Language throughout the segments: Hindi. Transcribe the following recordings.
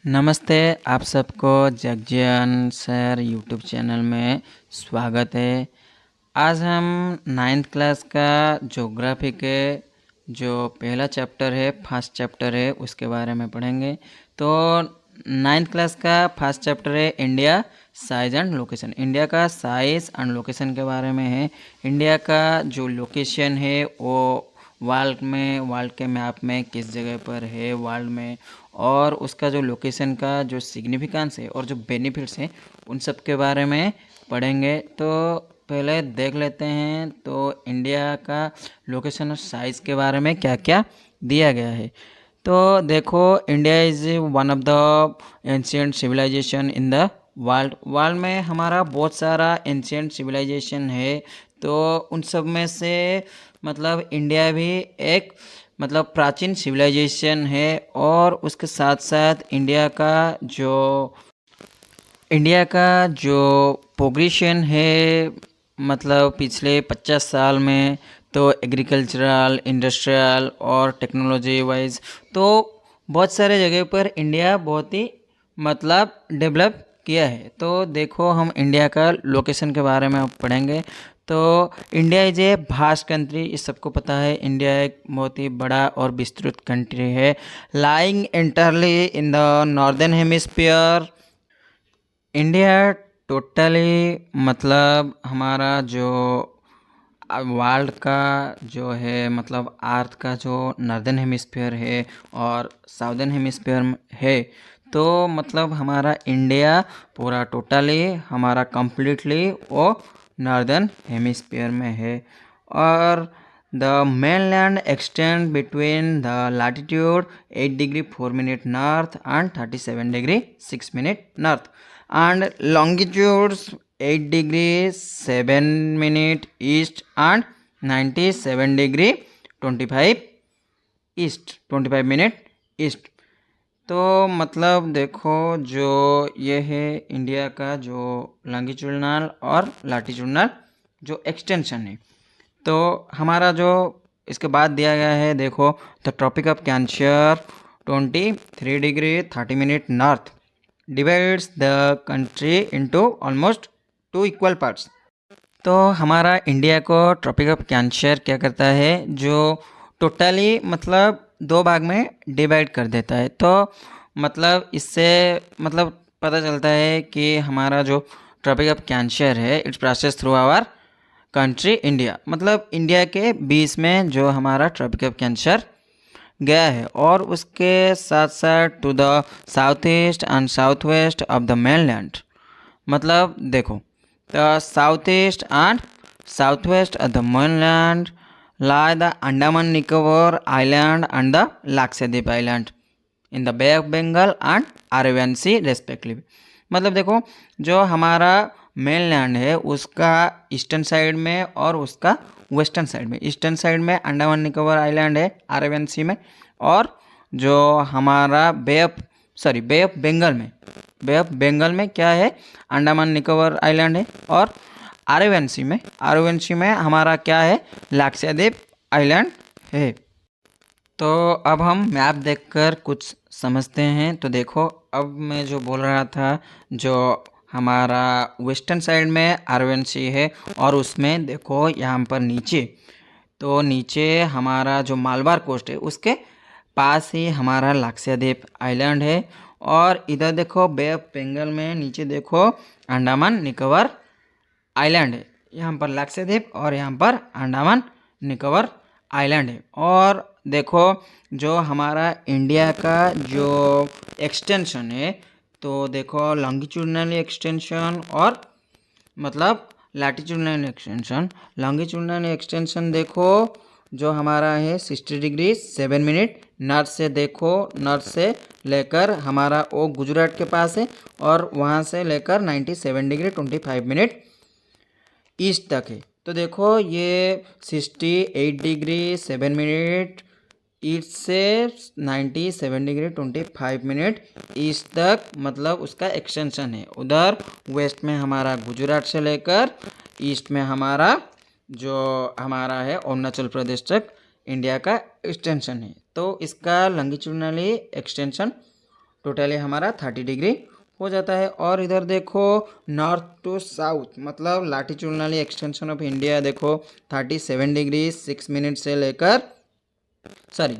नमस्ते, आप सबको जगजियन सर यूट्यूब चैनल में स्वागत है। आज हम 9th क्लास का ज्योग्राफी के जो पहला चैप्टर है, फर्स्ट चैप्टर है, उसके बारे में पढ़ेंगे। तो 9th क्लास का फर्स्ट चैप्टर है India size and location. India का साइज एंड लोकेशन के बारे में है। इंडिया का जो लोकेशन है वो वर्ल्ड के मैप में किस जगह पर है वर्ल्ड में, और उसका जो लोकेशन का जो सिग्निफिकेंस है और जो बेनिफिट्स हैं उन सब के बारे में पढ़ेंगे। तो पहले देख लेते हैं तो इंडिया का लोकेशन और साइज़ के बारे में क्या क्या दिया गया है। तो देखो, India is one of the ancient civilization in the world में हमारा बहुत सारा एंशियंट सिविलाइजेशन है। तो उन सब में से मतलब इंडिया भी एक प्राचीन सिविलाइजेशन है। और उसके साथ साथ इंडिया का जो प्रोग्रेशन है पिछले 50 साल में, तो एग्रीकल्चरल, इंडस्ट्रियल और टेक्नोलॉजी वाइज तो बहुत सारे जगह पर इंडिया बहुत ही डेवलप किया है। तो देखो, हम इंडिया का लोकेशन के बारे में अब पढ़ेंगे। तो India is a vast country, इस सबको पता है। इंडिया एक बहुत ही बड़ा और विस्तृत कंट्री है, lying entirely in the northern hemisphere. India totally हमारा जो वर्ल्ड का जो है अर्थ का जो नॉर्दर्न हेमिस्फीयर है और साउदर्न हेमिस्फीयर है। तो हमारा इंडिया पूरा टोटली हमारा कंप्लीटली वो नॉर्दर्न हेमिस्फीयर में है। और the mainland extend between the latitude 8 degree 4 minute north and 37 degree 6 minute north, and longitudes 8 degree 7 minute east and 97 degree 25 minute east। तो देखो, जो ये है इंडिया का जो लॉन्गिट्यूडनल और लैटिट्यूडनल जो एक्सटेंशन है। तो हमारा जो इसके बाद दिया गया है, देखो, the Tropic of Cancer 23 degree 30 minute north divides the country into almost 2 equal parts. तो हमारा इंडिया को ट्रॉपिक ऑफ कैंसर क्या करता है, जो टोटली 2 भाग में डिवाइड कर देता है। तो इससे पता चलता है कि हमारा जो ट्रॉपिक ऑफ कैंसर है its process through our country India. India के बीच में जो हमारा ट्रॉपिक ऑफ कैंसर गया है, और उसके साथ साथ to the south east and south west of the mainland. देखो, the south east and south west of the mainland lie the Andaman Nicobar Island and the Lakshadweep Island in the Bay of Bengal and Arabian Sea respectively। देखो, जो हमारा मेनलैंड है उसका ईस्टर्न साइड में और उसका वेस्टर्न साइड में, ईस्टर्न साइड में अंडमान निकोबार आइलैंड है अरेबियन सी में, और जो हमारा बे ऑफ बंगाल में क्या है, अंडमान निकोबार आइलैंड है। और अरेबियन सी में हमारा क्या है, लक्षद्वीप आइलैंड है। तो अब हम मैप देखकर कुछ समझते हैं। तो देखो, अब मैं जो बोल रहा था, जो हमारा वेस्टर्न साइड में अरेबियन सी है, और उसमें देखो यहाँ पर नीचे हमारा जो मालबार कोस्ट है उसके पास ही हमारा लक्षद्वीप आइलैंड है। और इधर देखो बे ऑफ बंगाल में नीचे देखो अंडमान निकोबार आइलैंड है। यहाँ पर लक्षद्वीप और यहाँ पर अंडमान निकोबार आइलैंड है। और देखो, जो हमारा इंडिया का जो एक्सटेंशन है, तो देखो लॉन्गिट्यूडनल एक्सटेंशन और लैटिट्यूडनल एक्सटेंशन। लॉन्गिट्यूडनल एक्सटेंशन देखो जो हमारा है 60 डिग्री 7 मिनट नॉर्थ से, देखो नॉर्थ से लेकर हमारा वो गुजरात के पास है, और वहाँ से लेकर 97 डिग्री 25 मिनट ईस्ट तक है। तो देखो, ये 68 डिग्री 7 मिनट ईस्ट से 97 डिग्री 25 मिनट ईस्ट तक उसका एक्सटेंशन है। उधर वेस्ट में हमारा गुजरात से लेकर ईस्ट में हमारा है अरुणाचल प्रदेश तक इंडिया का एक्सटेंशन है। तो इसका लॉन्गिट्यूडनली एक्सटेंशन टोटली हमारा 30 डिग्री हो जाता है। और इधर देखो नॉर्थ टू साउथ मतलब लैटिट्यूडनली एक्सटेंशन ऑफ इंडिया देखो 37 डिग्री 6 मिनट से लेकर, सॉरी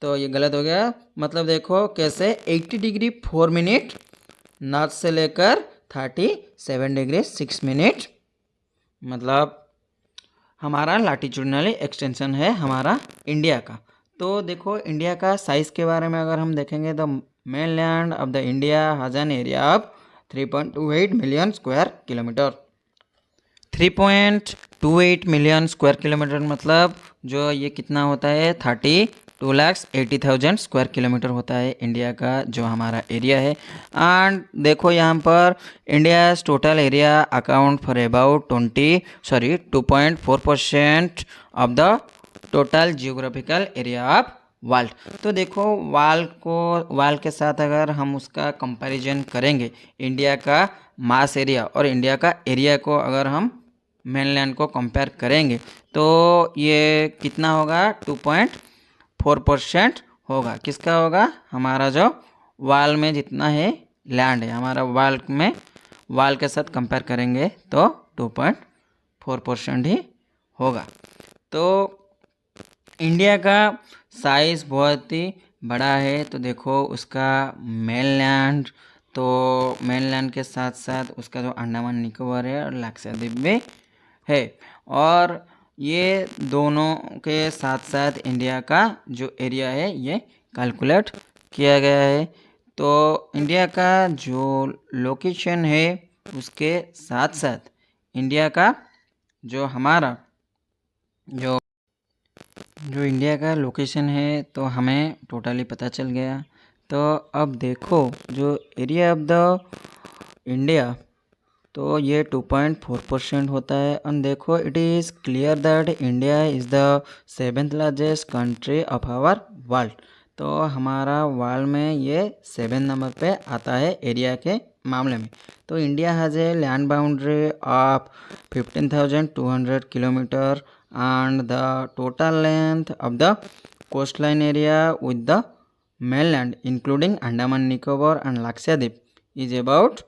तो ये गलत हो गया, मतलब देखो कैसे 80 डिग्री 4 मिनट नॉर्थ से लेकर 37 डिग्री 6 मिनट, मतलब हमारा लैटिट्यूडनली एक्सटेंशन है हमारा इंडिया का। तो देखो इंडिया का साइज़ के बारे में अगर हम देखेंगे तो mainland of the India has an area of 3.28 million square kilometer। 3.28 million square kilometre मतलब जो ये कितना होता है 32,80,000 स्क्वायर किलोमीटर होता है इंडिया का जो हमारा एरिया है। एंड देखो यहाँ पर India total area account for about 2.4% of the total geographical area of world. तो देखो वर्ल्ड के साथ अगर हम उसका कंपैरिजन करेंगे इंडिया का मास एरिया और इंडिया का एरिया को अगर हम मेनलैंड को कंपेयर करेंगे तो ये कितना होगा 2.4% होगा। किसका होगा? हमारा जो वर्ल्ड में जितना है लैंड है हमारा वर्ल्ड के साथ कंपेयर करेंगे तो 2.4% ही होगा। तो इंडिया का साइज़ बहुत ही बड़ा है। तो देखो उसका मेनलैंड, तो मेनलैंड के साथ साथ उसका जो अंडमान निकोबार है और लक्षद्वीप भी है, और ये दोनों के साथ साथ इंडिया का जो एरिया है ये कैलकुलेट किया गया है। तो इंडिया का जो लोकेशन है उसके साथ साथ इंडिया का जो हमारा जो इंडिया का लोकेशन है तो हमें टोटली पता चल गया। तो अब देखो जो एरिया ऑफ द इंडिया तो ये 2.4% होता है। और देखो it is clear that India is the 7th largest country of our world. तो हमारा वर्ल्ड में ये 7 नंबर पे आता है एरिया के मामले में। तो India has a land boundary of 15,200 kilometre and the total length of the coastline area with the mainland including Andaman Nicobar and Lakshadweep is about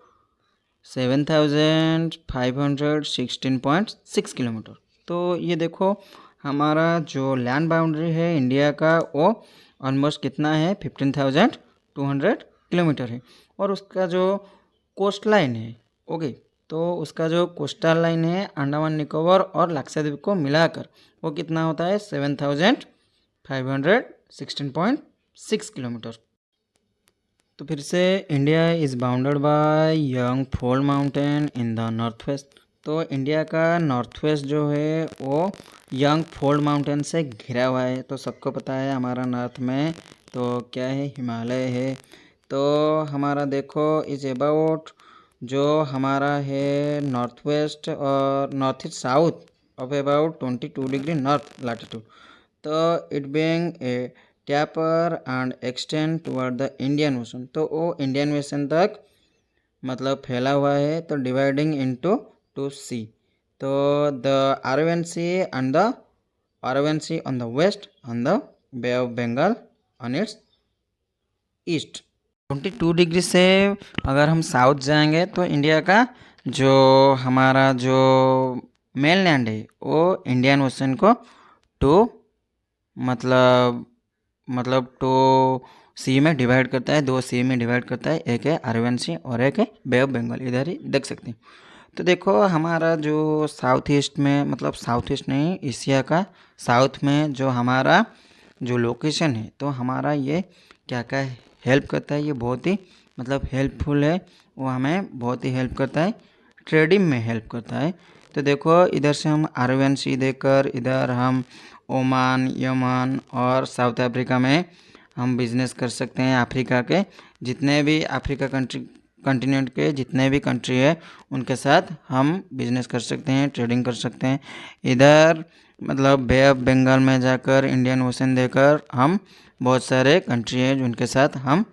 7,516.6 kilometre. तो ये देखो हमारा जो लैंड बाउंड्री है इंडिया का वो ऑलमोस्ट कितना है 15,200 किलोमीटर है। और उसका जो कोस्ट लाइन है ओके, तो उसका जो कोस्टल लाइन है अंडमान निकोबार और लक्षद्वीप को मिलाकर वो कितना होता है 7,516.6 किलोमीटर। तो फिर से India is bounded by young fold mountain in the north west. तो इंडिया का नॉर्थ वेस्ट जो है वो यंगफॉल माउंटेन से घिरा हुआ है। तो सबको पता है हमारा नॉर्थ में तो क्या है हिमालय है। तो हमारा देखो इज अबाउट जो हमारा है नॉर्थ वेस्ट और north east south of about 22 degree north latitude. तो it being a taper and extend toward the Indian Ocean. तो वो इंडियन ओशन तक मतलब फैला हुआ है। तो डिवाइडिंग इनटू 2 सी। तो the Arabian Sea and the Arabian Sea on the west and the Bay of Bengal on its east. 22 degree से अगर हम साउथ जाएंगे तो इंडिया का जो हमारा जो मेनलैंड है वो इंडियन ओशन को टू मतलब टू सी में डिवाइड करता है, 2 सी में डिवाइड करता है, एक है अरेबियन सी और एक है बे ऑफ बंगाल। इधर ही देख सकते हैं। तो देखो हमारा जो साउथ ईस्ट में मतलब साउथ ईस्ट नहीं एशिया का साउथ में जो हमारा जो लोकेशन है तो हमारा ये क्या क्या हेल्प करता है, ये बहुत ही मतलब हेल्पफुल है। वो हमें बहुत ही हेल्प करता है, ट्रेडिंग में हेल्प करता है। तो देखो इधर से हम अरेबियन सी देकर इधर हम ओमान, यमन और साउथ अफ्रीका में हम बिज़नेस कर सकते हैं। अफ्रीका के जितने भी अफ्रीका कंटिनेंट के जितने भी कंट्री है उनके साथ हम बिज़नेस कर सकते हैं, ट्रेडिंग कर सकते हैं। इधर मतलब बे ऑफ बंगाल में जाकर इंडियन ओशन देकर हम बहुत सारे कंट्री है जिनके साथ हम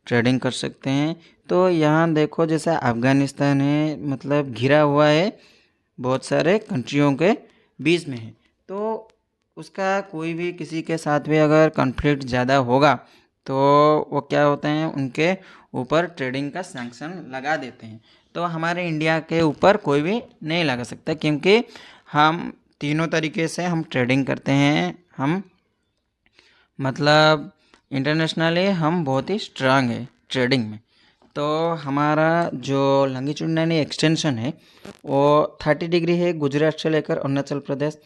ट्रेडिंग कर सकते हैं। तो यहाँ देखो जैसा अफ़गानिस्तान है मतलब घिरा हुआ है बहुत सारे कंट्रियों के बीच में है। तो उसका कोई भी किसी के साथ भी अगर कॉन्फ्लिक्ट ज़्यादा होगा तो वो क्या होते हैं, उनके ऊपर ट्रेडिंग का सैंक्शन लगा देते हैं। तो हमारे इंडिया के ऊपर कोई भी नहीं लगा सकता, क्योंकि हम तीनों तरीके से हम ट्रेडिंग करते हैं। हम मतलब इंटरनेशनली हम बहुत ही स्ट्रांग है ट्रेडिंग में। तो हमारा जो लंगीचुंडानी एक्सटेंशन है वो 30 डिग्री है, गुजरात से लेकर अरुणाचल प्रदेश।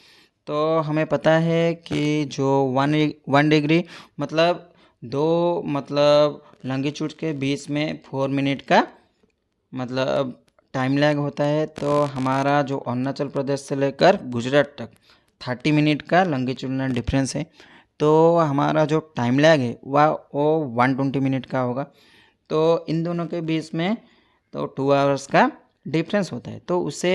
तो हमें पता है कि जो 1 डिग्री मतलब दो मतलब लंगीचूड के बीच में 4 मिनट का मतलब टाइम लैग होता है। तो हमारा जो अरुणाचल प्रदेश से लेकर गुजरात तक 30 मिनट का लंगीचूडनल डिफरेंस है। तो हमारा जो टाइम लैग है वह वो 120 मिनट का होगा। तो इन दोनों के बीच में तो 2 आवर्स का डिफरेंस होता है। तो उससे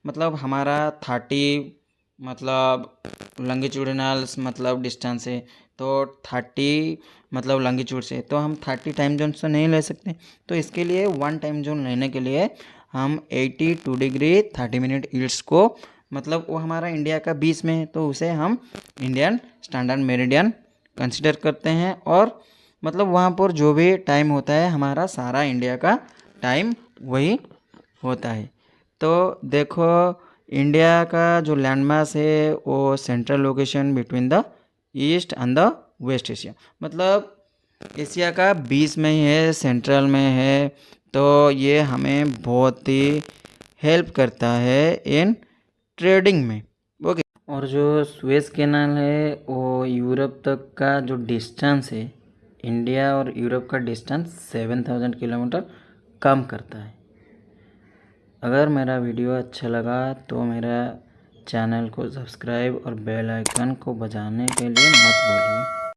मतलब हमारा 30 मतलब लंगीचूडनल्स मतलब डिस्टेंस है, तो 30 मतलब लंगीचूड से तो हम 30 टाइम जोन से नहीं ले सकते। तो इसके लिए 1 टाइम जोन लेने के लिए हम 82 डिग्री 30 मिनट ईस्ट को मतलब वो हमारा इंडिया का बीच में है, तो उसे हम इंडियन स्टैंडर्ड मेरिडियन कंसिडर करते हैं। और मतलब वहाँ पर जो भी टाइम होता है हमारा सारा इंडिया का टाइम वही होता है। तो देखो, इंडिया का जो लैंडमास है वो central location between the east and the west Asia, मतलब एशिया का बीच में ही है, सेंट्रल में है। तो ये हमें बहुत ही हेल्प करता है इन ट्रेडिंग में। ओके। और जो सुएज कैनाल है वो यूरोप तक का जो डिस्टेंस है, इंडिया और यूरोप का डिस्टेंस 7000 किलोमीटर कम करता है। अगर मेरा वीडियो अच्छा लगा तो मेरा चैनल को सब्सक्राइब और बेल आइकन को बजाने के लिए मत भूलिए।